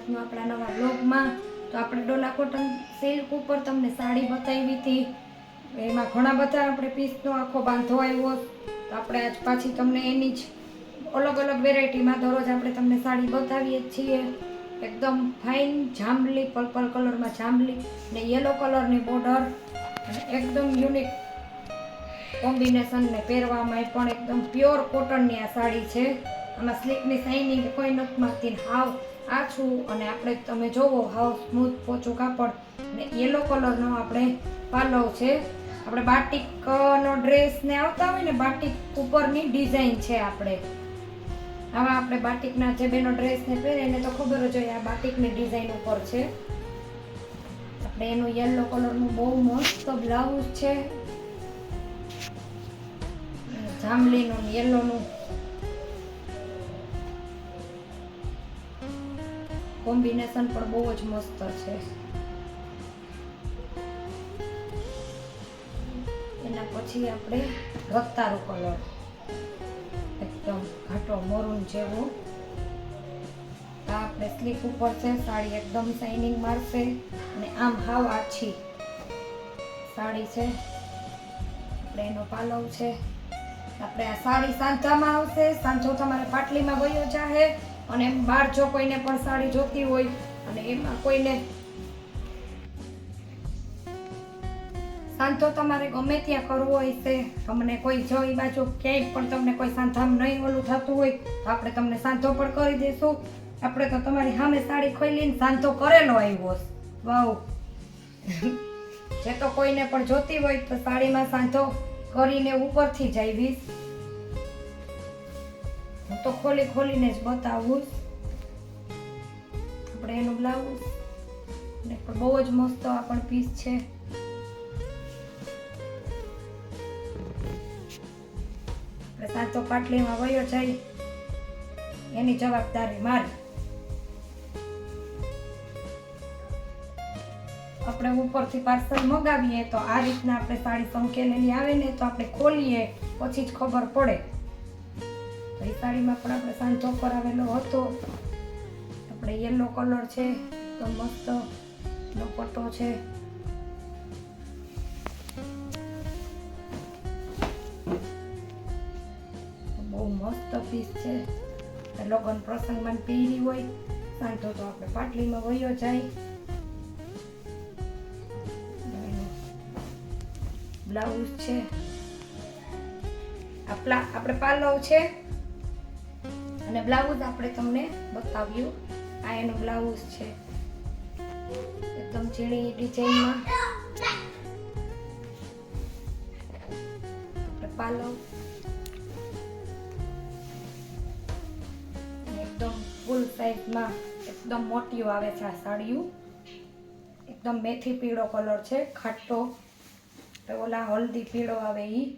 સ્વાગતનું આપણા નવા બ્લોગમાં. તો આપણે ડોલા કોટન સિલ્ક ઉપર તમને સાડી બતાવી હતી. એમાં ઘણા બધા આપણે પીસનો આખો બાંધો આવ્યો. તો આપણે આજ પાછી તમને એની જ અલગ અલગ વેરાયટીમાં દરરોજ આપણે તમને સાડી બતાવીએ છીએ. એકદમ ફાઇન જાંબલી પર્પલ કલરમાં જાંબલી ને યલો કલરની બોર્ડર અને એકદમ યુનિક કોમ્બિનેશન ને પહેરવામાં પણ એકદમ પ્યોર કોટનની આ સાડી છે. આમાં સ્લીકની શાઇનિંગ કોઈ નથી માગતી, હાવ આછું અને આપણે તમે જોવો હાવ સ્મૂથ પોચું કાપડ ને યલો કલરનો આપણે પાલવ છે. આપણે બાટિકનો ડ્રેસ ને આવતા હોય ને બાટિક ઉપરની ડિઝાઇન છે. આપણે બાટિકના જે બેનો ડ્રેસ ને પહેરે એને તો ખબર જ હોય આ બાટિકની ડિઝાઇન ઉપર છે. આપણે એનું યલો કલરનું બહુ મસ્ત બ્લાઉઝ છે, જાંબલીનું યલોનું કોમ્બિનેશન પણ બહુ જ મસ્ત છે. એના પછી આપણે રતારો કલર એકદમ ઘાટો મરૂન જેવો, આ આપણે સ્લીપ ઉપર છે. સાડી એકદમ શાઇનિંગ મારશે અને આમ હાવ આછી સાડી છે. આપણે એનો પાલવ છે. આપણે આ સાડી સાંધામાં આવશે. સાંધો તમારે પાટલીમાં વયો જાહે અને બહાર જો કોઈને પણ સાડી જોતી હોય અને એમાં કોઈને સાંધો તમારે ગમે ત્યાં કરવો હોય છે, તમને કોઈ જો એ બાજુ ક્યાંય પણ તમને કોઈ સાંધામાં નહીં ઓલું થતું હોય તો આપણે તમને સાંધો પણ કરી દઈશું. આપણે તો તમારી સામે સાડી ખોલીને સાંધો કરેલો આવ્યો. વાવ! જે તો કોઈને પણ જોતી હોય તો સાડીમાં સાંધો કરીને ઉપરથી જ આવીશ. હું તો ખોલીને જ બતાવું. આપણે એનું બ્લાઉઝ ને પણ બહુ જ મસ્ત આ પણ પીસ છે. આપણે સાંધો પાટલીમાં વયો જાય એની જવાબદારી મારી. આપણે ઉપરથી પાર્સલ મગાવીએ તો આ રીતના આપણે સાડી સંકેલેલી આવે ને તો આપણે ખોલીએ પછી જ ખબર પડે. તો એ સાડીમાં પણ આપણે સાંધો કરાવેલો હતો. આપણે યલો કલર છે તો મસ્ત દુપટ્ટો છે. બહુ મસ્ત પીસ છે. લગ્ન પ્રસંગમાં પહેરી હોય સાંધો તો આપણે પાટલીમાં વયો જાય. બ્લાઉઝ છે. આપણે પાલવ છે અને બ્લાઉઝ આપણે તમને બતાવ્યું. આ એનું બ્લાઉઝ છે એકદમ ઝીણી ડિઝાઇનમાં. આપણે પાલવ એકદમ ફૂલ સાઈઝમાં એકદમ મોટીઓ આવે છે. આ સાડીયું એકદમ મેથી પીળો કલર છે, ખાટો ઓલા હલ્દી પીળો આવે ઈ.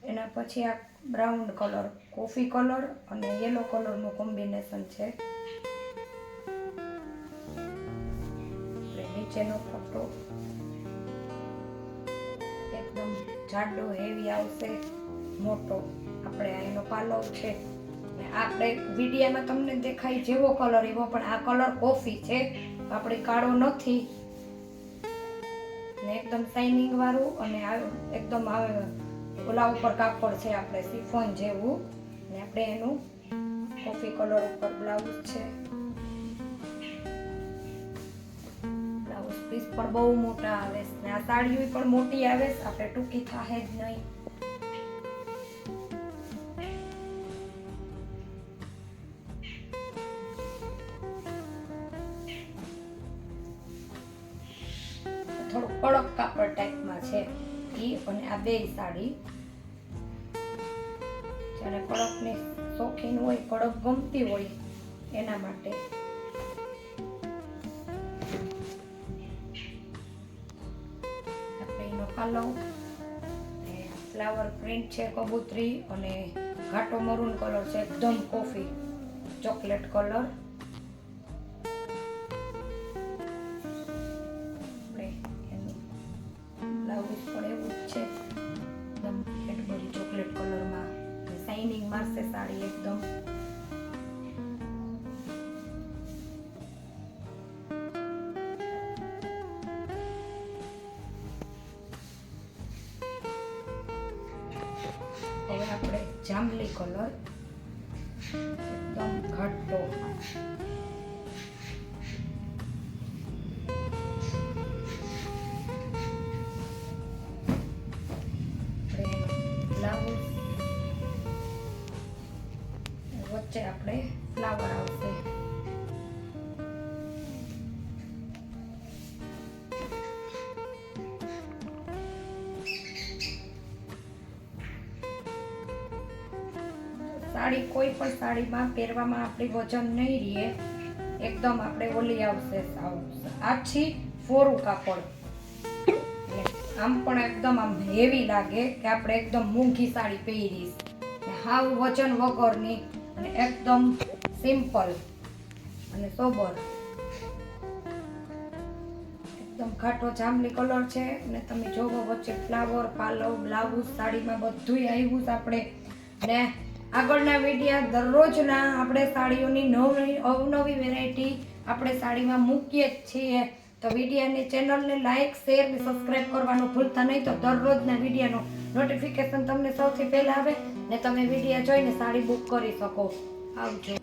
એના પછી આ બ્રાઉન કલર, કોફી કલર અને યલો કલરનું કોમ્બિનેશન છે. નીચેનો પટ્ટો એકદમ જાડો હેવી આવશે, મોટો. આપણે આ એનો પાલવ છે. આપણે વિડીયામાં તમને દેખાય જેવો કલર એવો, પણ આ કલર કોફી છે, આપણે કાળો નથી. ને એકદમ શાઇનિંગ વાળું અને એકદમ ઓલા ઉપર કાપડ છે આપણે સિફોન જેવું. ને આપણે એનું કોફી કલર ઉપર બ્લાઉઝ છે. બ્લાઉઝ પીસ પણ બહુ મોટા આવે ને આ સાડીઓ પણ મોટી આવે. આપણે ટૂંકી થાહે જ નહીં. થોડું કડક કાપડ ટાઈપમાં છે ઈ. અને આ બે સાડી જેને કડકની શોખીન હોય, કડક ગમતી હોય એના માટે. આપણે એનો પાલવ ફ્લાવર પ્રિન્ટ છે, કબૂતરી અને ઘાટો મરૂન કલર છે, એકદમ કોફી ચોકલેટ કલર. બ્લાઉઝ પણ એવું જ છે એકદમ કેડબરી ચોકલેટ કલરમાં. શાઇનિંગ મારશે સાડી એકદમ. જાંબલી કલર, એકદમ ઘાટો. બ્લાઉઝ વચ્ચે આપણે ફ્લાવર આવશે. સાડી કોઈ પણ સાડીમાં પહેરવામાં આપણી વજન નહીં રહે, એકદમ આપણે ઓલી આવશે, આછી ફોરું કાપડ. આમ પણ એકદમ આમ હેવી લાગે કે આપણે એકદમ મૂંઘી સાડી પહેરીશ, હાવ વજન વગરની અને એકદમ સિમ્પલ અને સોબર. એકદમ ઘાટો જાંબલી કલર છે અને તમે જોવો વચ્ચે ફ્લાવર, પાલવ, બ્લાઉઝ, સાડીમાં બધુંય આવ્યું છે આપણે. ને આગળના વિડીયા દરરોજના આપણે સાડીઓની અવનવી વેરાયટી આપણે સાડીમાં મૂકીએ જ છીએ. તો વિડીયાની ચેનલને લાઇક, શેર અને સબસ્ક્રાઈબ કરવાનું ભૂલતા નહીં, તો દરરોજના વિડીયાનું નોટિફિકેશન તમને સૌથી પહેલાં આવે ને તમે વિડીયા જોઈને સાડી બુક કરી શકો. આવજો.